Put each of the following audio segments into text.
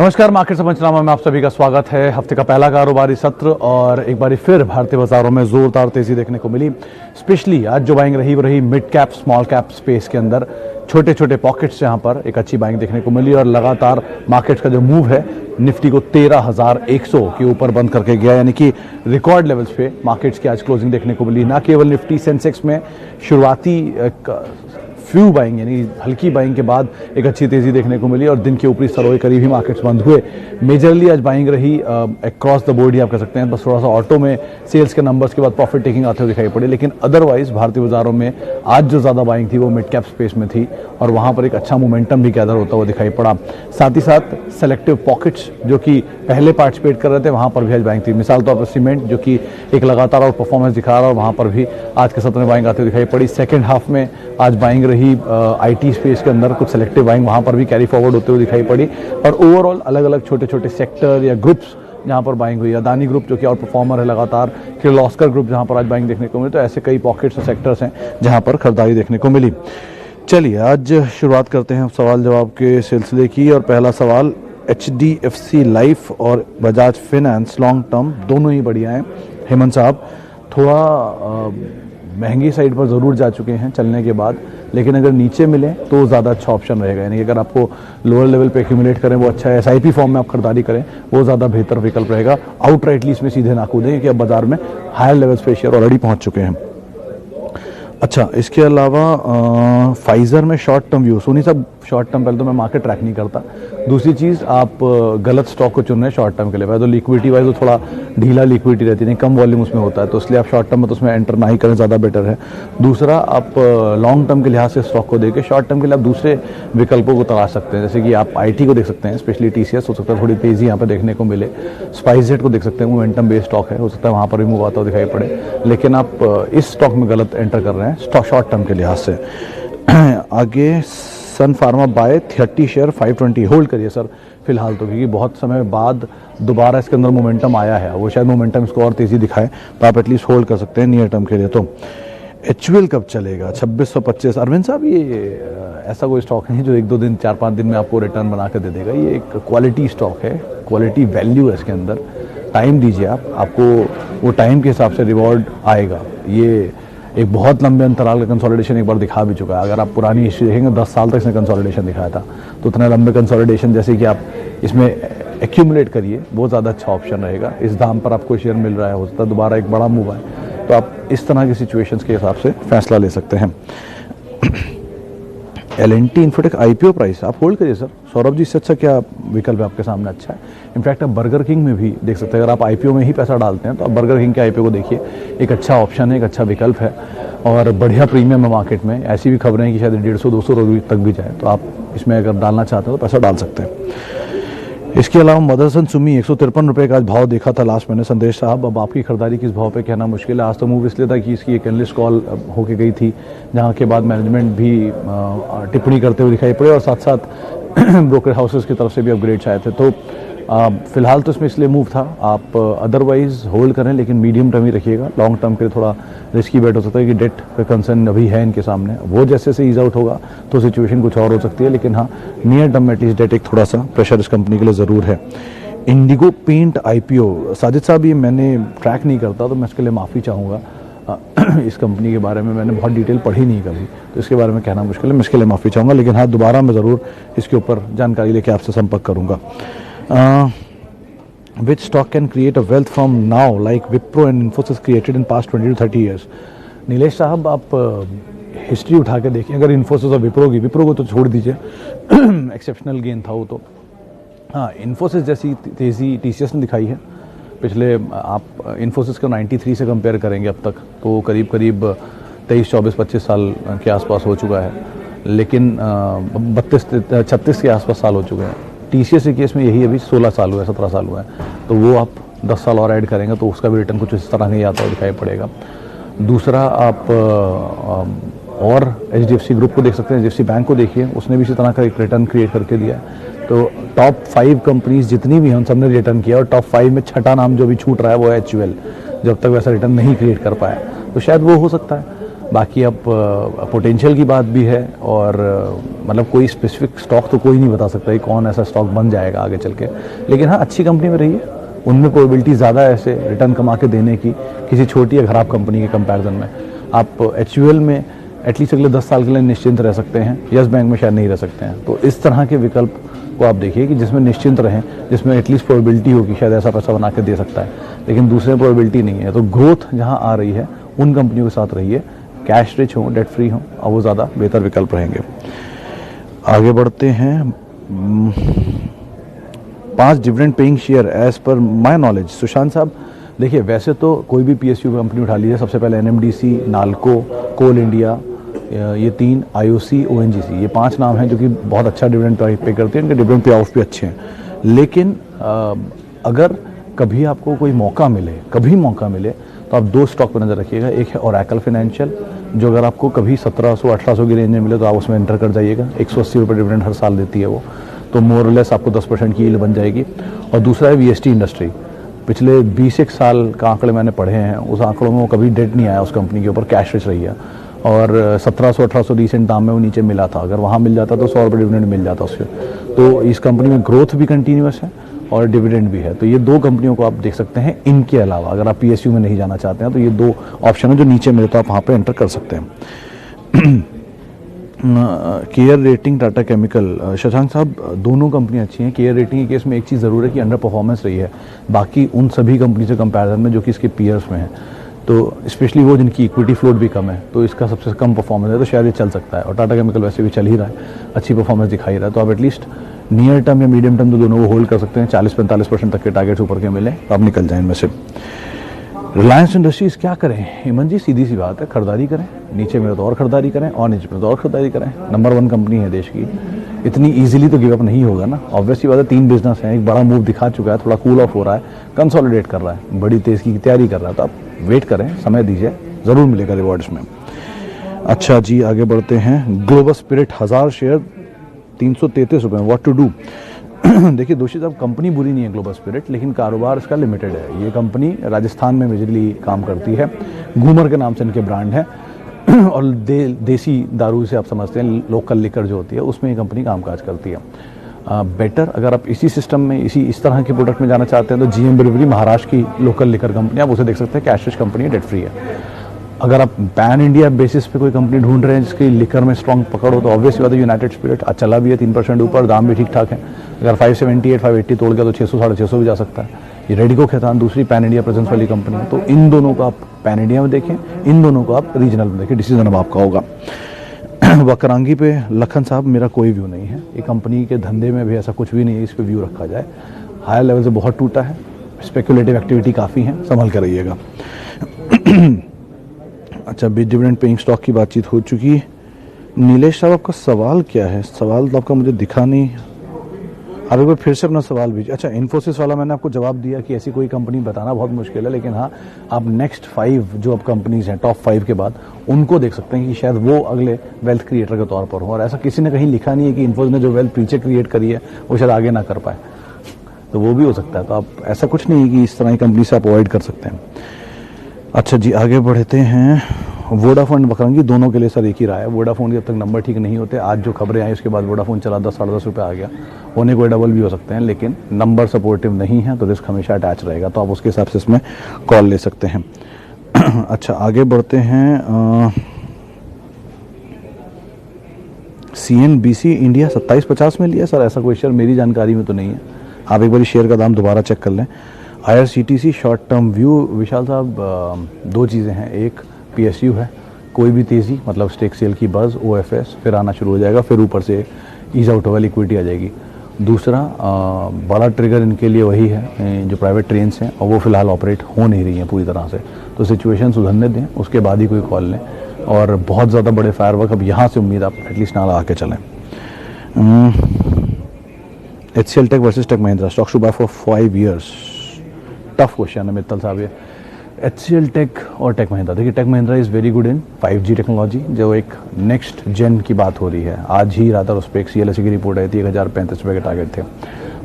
नमस्कार, मार्केट से पंचनामा में आप सभी का स्वागत है। हफ्ते का पहला कारोबारी सत्र और एक बार फिर भारतीय बाजारों में जोरदार तेजी देखने को मिली। स्पेशली आज जो बाइंग रही वो रही mid cap small cap space के अंदर, छोटे छोटे पॉकेट्स जहां पर एक अच्छी बाइंग देखने को मिली और लगातार मार्केट का जो मूव है निफ्टी को 13,100 के ऊपर बंद करके गया, यानी कि रिकॉर्ड लेवल्स पे मार्केट्स की आज क्लोजिंग देखने को मिली। ना केवल निफ्टी, सेंसेक्स में शुरुआती फ्यू बाइंग यानी हल्की बाइंग के बाद एक अच्छी तेजी देखने को मिली और दिन के ऊपरी स्तरों के करीब ही मार्केट्स बंद हुए। मेजरली आज बाइंग रही अक्रॉस द बोर्ड ही आप कह सकते हैं। बस थोड़ा सा ऑटो में सेल्स के नंबर्स के बाद प्रॉफिट टेकिंग आते हुए दिखाई पड़े, लेकिन अदरवाइज भारतीय बाजारों में आज जो ज़्यादा बाइंग थी वो मिड कैप स्पेस में थी और वहाँ पर एक अच्छा मोमेंटम भी गैदर होता हुआ दिखाई पड़ा। साथ ही साथ सेलेक्टिव पॉकेट्स जो कि पहले पार्टिसिपेट कर रहे थे वहाँ पर भी आज बाइंग थी। मिसाल तौर पर सीमेंट जो कि एक लगातार और परफॉर्मेंस दिखा रहा है और वहाँ पर भी आज के सत्र में बाइंग आते हुए दिखाई पड़ी। सेकेंड हाफ में आज बाइंग रही आईटी स्पेस के अंदर, कुछ सेलेक्टिव बाइंग वहाँ पर भी कैरी फॉरवर्ड होते हुए दिखाई पड़ी और ओवरऑल अलग अलग छोटे छोटे सेक्टर या ग्रुप्स जहाँ पर बाइंग हुई। अदानी ग्रुप जो कि और परफॉर्मर है लगातार, किर्लोस्कर ग्रुप जहाँ पर आज बाइंग देखने को मिली। तो ऐसे कई पॉकेट्स और सेक्टर्स हैं जहाँ पर खरीदारी देखने को मिली। चलिए आज शुरुआत करते हैं सवाल जवाब के सिलसिले की और पहला सवाल, HDFC लाइफ और बजाज फाइनेंस लॉन्ग टर्म दोनों ही बढ़िया हैं। हेमंत साहब थोड़ा महंगी साइड पर ज़रूर जा चुके हैं चलने के बाद, लेकिन अगर नीचे मिले तो ज़्यादा अच्छा ऑप्शन रहेगा। यानी कि अगर आपको लोअर लेवल पे एक्यूमुलेट करें वो अच्छा है, SIP फॉर्म में आप खरीदारी करें वो ज़्यादा बेहतर विकल्प रहेगा। आउटराइटली इसमें सीधे ना कूदें क्योंकि अब बाजार में हायर लेवल्स पे शेयर ऑलरेडी पहुंच चुके हैं। अच्छा, इसके अलावा फाइजर में शॉर्ट टर्म व्यू। सोनी साहब शॉर्ट टर्म पहले तो मैं मार्केट ट्रैक नहीं करता, दूसरी चीज़ आप गलत स्टॉक को चुन रहे हैं शॉर्ट टर्म के लिए। तो लिक्विडिटी वाइज तो थोड़ा ढीला लिक्विडिटी रहती है, कम वॉल्यूम उसमें होता है, तो इसलिए आप शॉर्ट टर्म में तो उसमें एंटर ना ही करें, ज़्यादा बेटर है। दूसरा, आप लॉन्ग टर्म के लिहाज से स्टॉक को देखें, शॉर्ट टर्म के लिए आप दूसरे विकल्पों को तलाश सकते हैं। जैसे कि आप IT को देख सकते हैं, स्पेशली TCS हो सकता है थोड़ी तेज़ी यहाँ पर देखने को मिले। स्पाइसजेट को देख सकते हैं, मोमेंटम बेस्ड स्टॉक है, हो सकता है वहाँ पर भी मूव आता हुआ दिखाई पड़े, लेकिन आप इस स्टॉक में गलत एंटर कर रहे हैं शॉर्ट टर्म के लिहाज से। आगे सन फार्मा बाय 30 शेयर 520 होल्ड करिए सर फिलहाल तो, क्योंकि बहुत समय बाद दोबारा इसके अंदर मोमेंटम आया है, वो शायद मोमेंटम इसको और तेज़ी दिखाए, तो आप एटलीस्ट होल्ड कर सकते हैं नियर टर्म के लिए। तो HUL कब चलेगा? 2625। अरविंद साहब ये ऐसा कोई स्टॉक नहीं जो 1-2 दिन 4-5 दिन में आपको रिटर्न बना के दे देगा। ये एक क्वालिटी स्टॉक है, क्वालिटी वैल्यू है इसके अंदर। टाइम दीजिए आपको वो टाइम के हिसाब से रिवॉर्ड आएगा। ये एक बहुत लंबे अंतराल का कंसोलिडेशन एक बार दिखा भी चुका है। अगर आप पुरानी हिस्ट्री देखेंगे 10 साल तक इसने कंसोलिडेशन दिखाया था, तो उतने लंबे कंसोलिडेशन जैसे कि आप इसमें एक्यूमुलेट करिए वो ज़्यादा अच्छा ऑप्शन रहेगा। इस दाम पर आपको शेयर मिल रहा है, हो सकता है दोबारा एक बड़ा मूव आए, तो आप इस तरह की सिचुएशंस के हिसाब से फैसला ले सकते हैं। L&T इन्फोटेक IPO प्राइस आप होल्ड करिए सर। सौरभ जी, इससे अच्छा क्या विकल्प है आपके सामने? अच्छा है। इनफैक्ट आप बर्गर किंग में भी देख सकते हैं। अगर आप IPO में ही पैसा डालते हैं तो आप बर्गर किंग के IPO को देखिए, एक अच्छा ऑप्शन है, एक अच्छा विकल्प है और बढ़िया प्रीमियम है मार्केट में। ऐसी भी खबरें हैं कि शायद 150-200 रुपये तक भी जाए, तो आप इसमें अगर डालना चाहते हो तो पैसा डाल सकते हैं। इसके अलावा मदरसन सुमी 153 रुपये का आज भाव देखा था लास्ट मैंने। संदेश साहब, अब आपकी खरीदारी किस भाव पे कहना मुश्किल है। आज तो मूव इसलिए था कि इसकी एक एनालिस्ट कॉल होके गई थी, जहां के बाद मैनेजमेंट भी टिप्पणी करते हुए दिखाई पड़े और साथ साथ ब्रोकर हाउसेस की तरफ से भी अपग्रेड्स आए थे। तो फिलहाल तो इसमें इसलिए मूव था। आप अदरवाइज होल्ड करें, लेकिन मीडियम टर्म ही रखिएगा। लॉन्ग टर्म के लिए थोड़ा रिस्की बेट हो सकता है कि डेट का कंसर्न अभी है इनके सामने, वो जैसे से ईज आउट होगा तो सिचुएशन कुछ और हो सकती है, लेकिन हाँ नियर टर्म में एटलीस्ट डेट एक थोड़ा सा प्रेशर इस कंपनी के लिए ज़रूर है। इंडिगो पेंट IPO, साजिद साहब ये मैंने ट्रैक नहीं करता तो मैं इसके लिए माफ़ी चाहूँगा। इस कंपनी के बारे में मैंने बहुत डिटेल पढ़ी नहीं कभी, तो इसके बारे में कहना मुश्किल है, मैं इसके लिए माफ़ी चाहूँगा। लेकिन हाँ दोबारा मैं ज़रूर इसके ऊपर जानकारी लेके आपसे संपर्क करूँगा। Which stock can create a wealth from now like Wipro and Infosys created in past 20 to 30 years? Nilesh साहब, आप हिस्ट्री उठा के देखिए। अगर इन्फोसिस और विप्रो को तो छोड़ दीजिए, एक्सेप्शनल गेन था वो तो। हाँ, इन्फोसिस जैसी तेज़ी TCS ने दिखाई है पिछले, आप इन्फोसिस को 93 से कंपेयर करेंगे अब तक तो करीब 23, 24, 25 साल के आसपास हो चुका है, लेकिन 32-36 के आसपास साल हो चुके हैं। TCS के केस में यही अभी 16 साल हुआ है, 17 साल हुआ है, तो वो आप 10 साल और ऐड करेंगे तो उसका भी रिटर्न कुछ इस तरह नहीं आता हुआ दिखाई पड़ेगा। दूसरा, आप और HDFC ग्रुप को देख सकते हैं, HDFC बैंक को देखिए, उसने भी इसी तरह का एक रिटर्न क्रिएट करके दिया है। तो टॉप 5 कंपनीज जितनी भी हैं उन सबने रिटर्न किया और टॉप 5 में छठा नाम जो भी छूट रहा है वो है HUL, जब तक वैसा रिटर्न नहीं क्रिएट कर पाया, तो शायद वो हो सकता है। बाकी अब पोटेंशियल की बात भी है और मतलब कोई स्पेसिफिक स्टॉक तो कोई नहीं बता सकता कि कौन ऐसा स्टॉक बन जाएगा आगे चल के, लेकिन हाँ अच्छी कंपनी में रही है, उनमें प्रोबेबिलिटी ज़्यादा है ऐसे रिटर्न कमा के देने की किसी छोटी या ख़राब कंपनी के कंपैरिजन में। आप HUL में एटलीस्ट अगले 10 साल के लिए निश्चिंत रह सकते हैं, यस बैंक में शायद नहीं रह सकते हैं। तो इस तरह के विकल्प को आप देखिए कि जिसमें निश्चिंत रहें, जिसमें एटलीस्ट प्रोबेबिलिटी हो कि शायद ऐसा पैसा बना के दे सकता है, लेकिन दूसरे में प्रोबेबिलिटी नहीं है। तो ग्रोथ जहाँ आ रही है उन कंपनियों के साथ रहिए, कैश रिच हो, डेट फ्री हो, और वो ज़्यादा बेहतर विकल्प रहेंगे। आगे बढ़ते हैं। 5 dividend paying share as per my knowledge. Sushant साहब देखिए, वैसे तो कोई भी PSU कंपनी उठा लीजिए, सबसे पहले NMDC, नाल्को, कोल इंडिया, ये 3, IOC, ONGC, ये 5 नाम हैं जो कि बहुत अच्छा डिविडेंड पे करते हैं, इनके डिविडेंड पे ऑफ भी अच्छे हैं। लेकिन अगर कभी आपको कोई मौका मिले तो आप 2 स्टॉक पर नज़र रखिएगा। एक है ओरेकल फाइनेंशियल, जो अगर आपको कभी 1700-1800 की रेंज में मिले तो आप उसमें एंटर कर जाइएगा। 180 रुपये डिविडेंड हर साल देती है वो, तो मोर और लेस आपको 10% की यील्ड बन जाएगी। और दूसरा है VST इंडस्ट्री। पिछले 20 साल का आंकड़े मैंने पढ़े हैं, उस आंकड़ों में वो कभी डेट नहीं आया उस कंपनी के ऊपर, कैश रिच रही है, और 1700-1800 रिसेंट दाम में वो नीचे मिला था। अगर वहाँ मिल जाता तो 100 रुपये डिविडेंड मिल जाता उससे। तो इस कंपनी में ग्रोथ भी कंटिन्यूस है और डिविडेंड भी है। तो ये 2 कंपनियों को आप देख सकते हैं। इनके अलावा अगर आप PSU में नहीं जाना चाहते हैं तो ये 2 ऑप्शन है जो नीचे मिले, तो आप वहाँ पे एंटर कर सकते हैं। Care rating, Tata chemical. Shashank साहब दोनों कंपनियां अच्छी हैं। केयर रेटिंग के केस में एक चीज़ ज़रूर है कि अंडर परफॉर्मेंस रही है बाकी उन सभी कंपनी से कंपैरिजन में जो कि इसके पीयर्स में है, तो स्पेशली वो जिनकी इक्विटी फ्लोट भी कम है, तो इसका सबसे कम परफॉर्मेंस है, तो शायद ये चल सकता है। और टाटा केमिकल वैसे भी चल ही रहा है, अच्छी परफॉर्मेंस दिखाई रहा है, तो आप एटलीस्ट नियर टर्म या मीडियम टर्म तो दोनों वो होल्ड कर सकते हैं। 40-45% तक के टारगेट्स ऊपर के मिले तो आप निकल जाएं इनमें से। रिलायंस इंडस्ट्रीज क्या करें हेमंत जी, सीधी सी बात है, खरीदारी करें, नीचे में तो और खरीदारी करें, और नीचे में तो और खरीदारी करें। नंबर 1 कंपनी है देश की, इतनी इजीली तो गिव अप नहीं होगा ना। ऑब्वियसली बात है, 3 बिजनेस हैं, एक बड़ा मूव दिखा चुका है, थोड़ा कूल ऑफ हो रहा है, कंसोलिडेट कर रहा है, बड़ी तेज की तैयारी कर रहा है, तो आप वेट करें, समय दीजिए, ज़रूर मिलेगा रिवॉर्ड इसमें। अच्छा जी, आगे बढ़ते हैं। ग्लोबल स्पिरिट 1000 शेयर 333 रुपये, व्हाट टू डू। देखिए दोषी साहब, कंपनी बुरी नहीं है ग्लोबल स्पिरिट, लेकिन कारोबार इसका लिमिटेड है। ये कंपनी राजस्थान में मेजरली काम करती है, घूमर के नाम से इनके ब्रांड है, और देसी दारू से आप समझते हैं, लोकल लिकर जो होती है, उसमें ये कंपनी कामकाज करती है। बेटर अगर आप इसी सिस्टम में इस तरह के प्रोडक्ट में जाना चाहते हैं तो GM ब्रिवरी, महाराष्ट्र की लोकल लिकर कंपनी, आप उसे देख सकते हैं, कैश रिच कंपनी है, डेट फ्री है। अगर आप पैन इंडिया बेसिस पे कोई कंपनी ढूंढ रहे हैं जिसकी लिकर में स्ट्रॉन्ग पकड़ हो, तो ऑब्वियसली बात है यूनाइटेड स्पिरिट, चला भी है 3% ऊपर, दाम भी ठीक ठाक है। अगर 578-580 तोड़ गया तो 600-650 भी जा सकता है। ये रेडिको खैतान दूसरी पैन इंडिया प्रेजेंस वाली कंपनी है, तो इन दोनों को आप पैन इंडिया में देखें, इन दोनों को आप रीजनल में देखें, डिसीजन अब आपका होगा। वक्रांगी पे लखन साहब, मेरा कोई व्यू नहीं है, ये कंपनी के धंधे में भी ऐसा कुछ भी नहीं है इस पर व्यू रखा जाए, हायर लेवल से बहुत टूटा है, स्पेकुलेटिव एक्टिविटी काफ़ी है, संभल कर रहिएगा। अच्छा, बिग डिविडेंड पेइंग स्टॉक की बातचीत हो चुकी। नीलेश साहब, आपका सवाल क्या है? सवाल तो आपका मुझे दिखा नहीं, आप एक बार फिर से अपना सवाल भेजिए। अच्छा, इन्फोसिस वाला मैंने आपको जवाब दिया कि ऐसी कोई कंपनी बताना बहुत मुश्किल है, लेकिन हाँ, आप नेक्स्ट 5 जो अब कंपनीज हैं, टॉप 5 के बाद, उनको देख सकते हैं कि शायद वो अगले वेल्थ क्रिएटर के तौर पर हो। और ऐसा किसी ने कहीं लिखा नहीं है कि इन्फोसिस ने जो वेल्थ पीछे क्रिएट करी है वो शायद आगे ना कर पाए, तो वो भी हो सकता है। तो आप ऐसा कुछ नहीं है कि इस तरह की कंपनी से आप अवॉइड कर सकते हैं। अच्छा जी, आगे बढ़ते हैं। वोडाफोन वक्रांगी दोनों के लिए सर एक ही राय है। वोडाफोन के जब तक नंबर ठीक नहीं होते, आज जो खबरें आई उसके बाद वोडाफोन चला 10-10.5 रुपये आ गया, होने कोई डबल भी हो सकते हैं, लेकिन नंबर सपोर्टिव नहीं है तो रिस्क हमेशा अटैच रहेगा, तो आप उसके हिसाब से इसमें कॉल ले सकते हैं। अच्छा, आगे बढ़ते हैं। CNBC इंडिया 2750 में लिया सर, ऐसा कोई शेयर मेरी जानकारी में तो नहीं है, आप एक बार शेयर का दाम दोबारा चेक कर लें। IRCTC शॉर्ट टर्म व्यू, विशाल साहब 2 चीज़ें हैं, एक PSU है, कोई भी तेज़ी मतलब स्टेक सेल की बज़, OFS फिर आना शुरू हो जाएगा, फिर ऊपर से ईज आउट होगा, लिक्विडिटी आ जाएगी। दूसरा बड़ा ट्रिगर इनके लिए वही है जो प्राइवेट ट्रेन्स हैं, और वो फिलहाल ऑपरेट हो नहीं रही हैं पूरी तरह से, तो सिचुएशन सुधरने दें, उसके बाद ही कोई कॉल लें। और बहुत ज़्यादा बड़े फायरवर्क अब यहाँ से उम्मीद आप एटलीस्ट ना लगा के चलें। HCL tech versus tech Mahindra, stocks to buy for 5 years। Tough question है मित्तल साहब ये। HCL टेक और टेक महिंद्रा, देखिए tech Mahindra is very good in 5G technology, जो एक नेक्स्ट जेन की बात हो रही है। आज ही रात उस पर एक CLSA की रिपोर्ट आई थी, 1035 रुपये के टारगेट थे।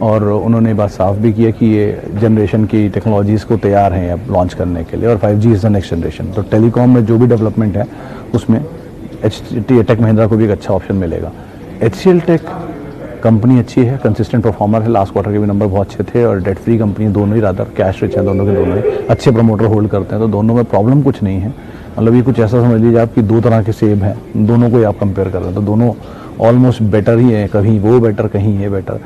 और उन्होंने बात साफ भी किया कि ये जनरेशन की टेक्नोलॉजीज़ को तैयार हैं अब लॉन्च करने के लिए, और 5G is the next generation. तो टेलीकॉम में जो भी डेवलपमेंट है उसमें टेक महिंद्रा को भी एक अच्छा ऑप्शन मिलेगा। HCL टेक कंपनी अच्छी है, कंसिस्टेंट परफॉर्मर है, लास्ट क्वार्टर के भी नंबर बहुत अच्छे थे, और डेट फ्री कंपनी दोनों ही, रादर कैश रिच हैं दोनों के दोनों ही, अच्छे प्रमोटर होल्ड करते हैं, तो दोनों में प्रॉब्लम कुछ नहीं है। मतलब ये कुछ ऐसा समझ लीजिए आप कि दो तरह के सेब हैं, दोनों को ही आप कंपेयर कर रहे हैं तो दोनों ऑलमोस्ट बेटर ही है, कहीं वो बेटर कहीं ये बेटर।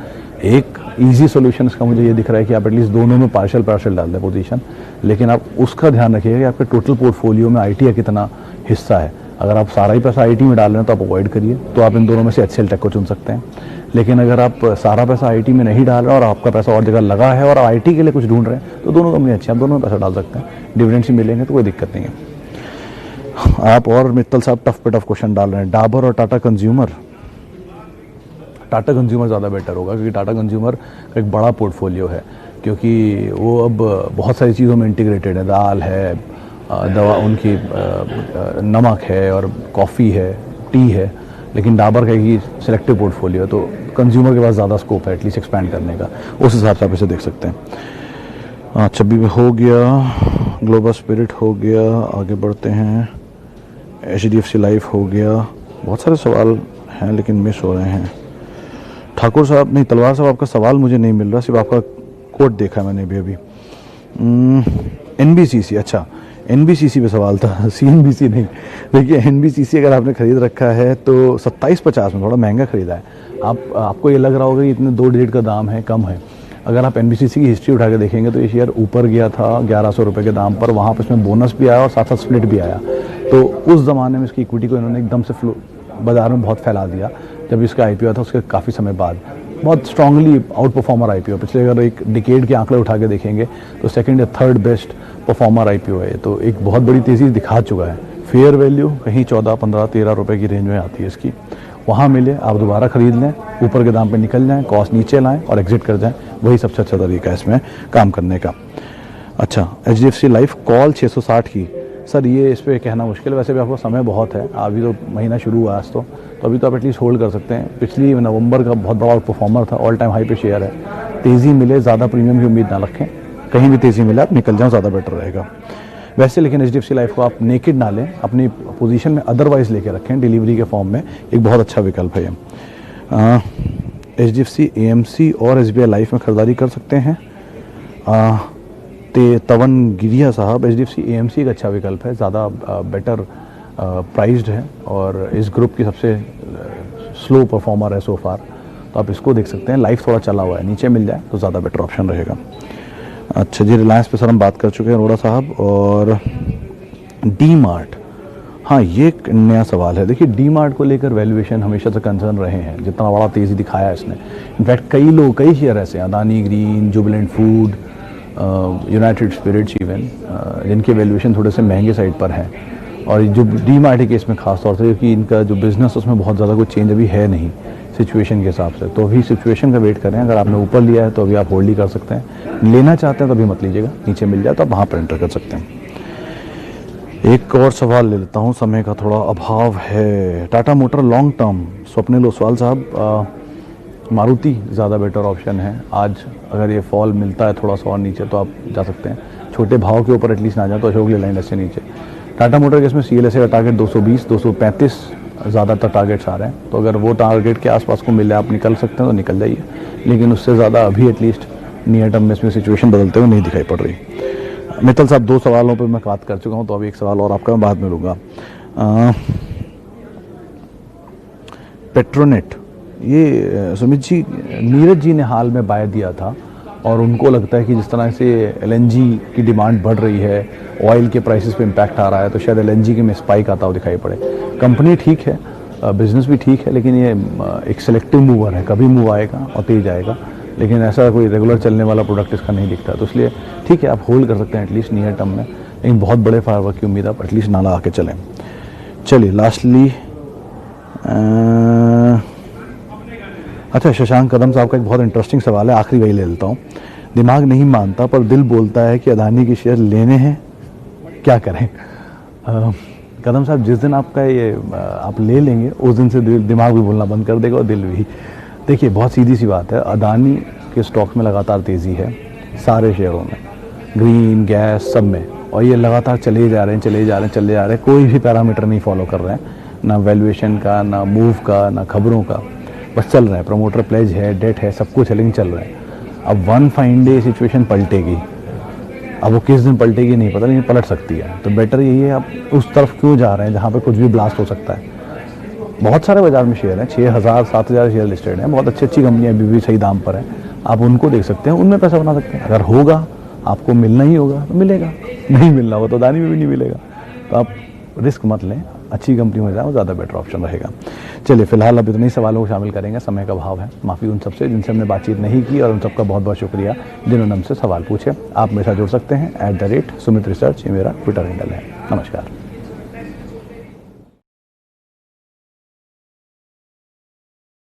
एक ईजी सोल्यूशन इसका मुझे ये दिख रहा है कि आप एटलीस्ट दोनों में पार्शियल डाल दें पोजीशन, लेकिन आप उसका ध्यान रखिएगा कि आपके टोटल पोर्टफोलियो में IT का कितना हिस्सा है। अगर आप सारा ही पैसा IT में डाल रहे हैं तो आप अवॉइड करिए, तो आप इन दोनों में से HCL टेक को चुन सकते हैं। लेकिन अगर आप सारा पैसा IT में नहीं डाल रहे और आपका पैसा और जगह लगा है और आप IT के लिए कुछ ढूंढ रहे हैं तो दोनों कंपनी अच्छी हैं, आप दोनों में पैसा डाल सकते हैं, डिविडेंड्स ही मिलेंगे तो कोई दिक्कत नहीं है। आप और मित्तल साहब टफ पे टफ क्वेश्चन डाल रहे हैं, डाबर और टाटा कंज्यूमर। टाटा कंज्यूमर ज़्यादा बेटर होगा क्योंकि टाटा कंज्यूमर का एक बड़ा पोर्टफोलियो है, क्योंकि वो अब बहुत सारी चीज़ों में इंटीग्रेटेड है, दाल है, दवा उनकी नमक है और कॉफ़ी है, टी है, लेकिन डाबर का ही सिलेक्टिव पोर्टफोलियो है, तो कंज्यूमर के पास ज़्यादा स्कोप है एटलीस्ट एक्सपैंड करने का, उस हिसाब से आप इसे देख सकते हैं। छब्बी में हो गया, ग्लोबल स्पिरिट हो गया, आगे बढ़ते हैं, HDFC लाइफ हो गया। बहुत सारे सवाल हैं लेकिन मिस हो रहे हैं। ठाकुर साहब नहीं, तलवार साहब आपका सवाल मुझे नहीं मिल रहा, सिर्फ आपका कोड देखा मैंने अभी। NBCC, अच्छा NBCC पे सवाल था, CNBC नहीं। देखिए NBCC अगर आपने खरीद रखा है तो 2750 में, थोड़ा महंगा खरीदा है। आपको ये लग रहा होगा कि इतने 2 डिजिट का दाम है, कम है। अगर आप NBCC की हिस्ट्री उठा के देखेंगे तो ये शेयर ऊपर गया था 1100 रुपये के दाम पर, वहाँ पर इसमें बोनस भी आया और साथ साथ स्प्लिट भी आया। तो उस ज़माने में इसकी इक्विटी को इन्होंने एकदम से बाजार में बहुत फैला दिया। जब इसका IPO था उसके काफ़ी समय बाद बहुत स्ट्रांगली आउट परफॉर्मर IPO, पिछले अगर एक डिकेड के आंकड़े उठा के देखेंगे तो सेकंड या थर्ड बेस्ट परफॉर्मर IPO है। तो एक बहुत बड़ी तेज़ी दिखा चुका है। फेयर वैल्यू कहीं 14, 15, 13 रुपये की रेंज में आती है इसकी, वहाँ मिले आप दोबारा खरीद लें, ऊपर के दाम पे निकल जाएं, कॉस्ट नीचे लाएं और एग्जिट कर जाएं, वही सबसे अच्छा तरीका है इसमें काम करने का। अच्छा, HDFC लाइफ कॉल 660 की, सर ये इस पर कहना मुश्किल है, वैसे भी आपको समय बहुत है, अभी तो महीना शुरू हुआ आज तो अभी तो आप एटलीस्ट होल्ड कर सकते हैं। पिछली नवंबर का बहुत बड़ा परफॉर्मर था, ऑल टाइम हाई पे शेयर है। तेज़ी मिले, ज़्यादा प्रीमियम की उम्मीद ना रखें, कहीं भी तेज़ी मिले आप निकल जाओ, ज़्यादा बेटर रहेगा वैसे। लेकिन HDFC लाइफ को आप नेकेड ना लें, अपनी पोजीशन में अदरवाइज लेके रखें, डिलीवरी के फॉर्म में एक बहुत अच्छा विकल्प है ये। HDFC AMC और SBI लाइफ में खरीदारी कर सकते हैं। तवन गिरिया साहब, HDFC AMC एक अच्छा विकल्प है, ज़्यादा बेटर प्राइस्ड है और इस ग्रुप की सबसे स्लो परफॉर्मर है सो फार, तो आप इसको देख सकते हैं। लाइफ थोड़ा चला हुआ है, नीचे मिल जाए तो ज़्यादा बेटर ऑप्शन रहेगा। अच्छा जी, रिलायंस पे सर हम बात कर चुके हैं अरोड़ा साहब। और DMart, हाँ ये एक नया सवाल है। देखिए DMart को लेकर वैल्यूएशन हमेशा से कंसर्न रहे हैं, जितना बड़ा तेज़ी दिखाया इसने। इनफैक्ट कई शेयर ऐसे हैं, Adani green, jubilant food, united spirits even, जिनके वैल्यूएशन थोड़े से महंगे साइड पर हैं। और जो DMart केस में खास तौर से, क्योंकि इनका जो बिज़नेस उसमें बहुत ज़्यादा कोई चेंज अभी है नहीं सिचुएशन के हिसाब से, तो अभी सिचुएशन का वेट करें। अगर आपने ऊपर लिया है तो अभी आप होल्ड ही कर सकते हैं, लेना चाहते हैं तो अभी मत लीजिएगा, नीचे मिल जाए तो आप वहाँ पर एंटर कर सकते हैं। एक और सवाल ले लेता हूँ, समय का थोड़ा अभाव है। Tata motor long term, Swapnil Oswal साहब, मारुति ज़्यादा बेटर ऑप्शन है। आज अगर ये फॉल मिलता है थोड़ा सा और नीचे तो आप जा सकते हैं, छोटे भाव के ऊपर एटलीस्ट ना जाए तो अशोक लेलैंड ऐसे नीचे। टाटा मोटर के इसमें CLSA का टारगेट 220, 235 ज़्यादातर टारगेट्स आ रहे हैं, तो अगर वो टारगेट के आसपास को मिले आप निकल सकते हैं तो निकल जाइए, लेकिन उससे ज़्यादा अभी एटलीस्ट नियर टर्म में इसमें सिचुएशन बदलते हुए नहीं दिखाई पड़ रही। मित्तल साहब 2 सवालों पर मैं बात कर चुका हूँ, तो अभी एक सवाल और आपका मैं बाद में लूँगा। पेट्रोनेट, ये सुमित जी, नीरज जी ने हाल में बाय दिया था और उनको लगता है कि जिस तरह से LNG की डिमांड बढ़ रही है, ऑयल के प्राइसेस पे इम्पैक्ट आ रहा है, तो शायद LNG के में स्पाइक आता हुआ दिखाई पड़े। कंपनी ठीक है, बिजनेस भी ठीक है, लेकिन ये एक सेलेक्टिव मूवर है, कभी मूव आएगा और तेज आएगा, लेकिन ऐसा कोई रेगुलर चलने वाला प्रोडक्ट इसका नहीं दिखता। तो इसलिए ठीक है, आप होल्ड कर सकते हैं एटलीस्ट नियर टर्म में, लेकिन बहुत बड़े फायरवर्क की उम्मीद आप एटलीस्ट ना लगा के चलें। चलिए लास्टली, अच्छा शशांक कदम साहब का एक बहुत इंटरेस्टिंग सवाल है, आखिरी वही ले लेता हूँ। दिमाग नहीं मानता पर दिल बोलता है कि अदानी के शेयर लेने हैं, क्या करें? कदम साहब, जिस दिन आपका ये आप ले लेंगे उस दिन से दिमाग भी बोलना बंद कर देगा और दिल भी। देखिए बहुत सीधी सी बात है, अदानी कि स्टॉक में लगातार तेज़ी है, सारे शेयरों में, ग्रीन, गैस, सब में, और ये लगातार चले जा रहे हैं, कोई भी पैरामीटर नहीं फॉलो कर रहे हैं, ना वैल्यूएशन का, ना मूव का, ना खबरों का, बस चल रहा है। प्रमोटर प्लेज है, डेट है, सब कुछ लेकिन चल रहा है। अब वन फाइन डे सिचुएशन पलटेगी, अब वो किस दिन पलटेगी नहीं पता, लेकिन पलट सकती है। तो बेटर यही है, आप उस तरफ क्यों जा रहे हैं जहाँ पे कुछ भी ब्लास्ट हो सकता है। बहुत सारे बाजार में शेयर हैं, 6,000 7,000 शेयर लिस्टेड हैं, बहुत अच्छी अच्छी कंपनियाँ अभी भी सही दाम पर हैं, आप उनको देख सकते हैं, उनमें पैसा बना सकते हैं। अगर होगा, आपको मिलना ही होगा तो मिलेगा, नहीं मिलना होगा तो दानी में भी नहीं मिलेगा। तो आप रिस्क मत लें, अच्छी कंपनी में जाओ, ज़्यादा बेटर ऑप्शन रहेगा। चलिए फिलहाल अब इतने ही सवालों को शामिल करेंगे, समय का अभाव है, माफ़ी उन सबसे जिनसे हमने बातचीत नहीं की, और उन सबका बहुत बहुत शुक्रिया जिन्होंने हमसे सवाल पूछे। आप मेरे साथ जुड़ सकते हैं @सुमित रिसर्च, ये मेरा ट्विटर हैंडल है। नमस्कार।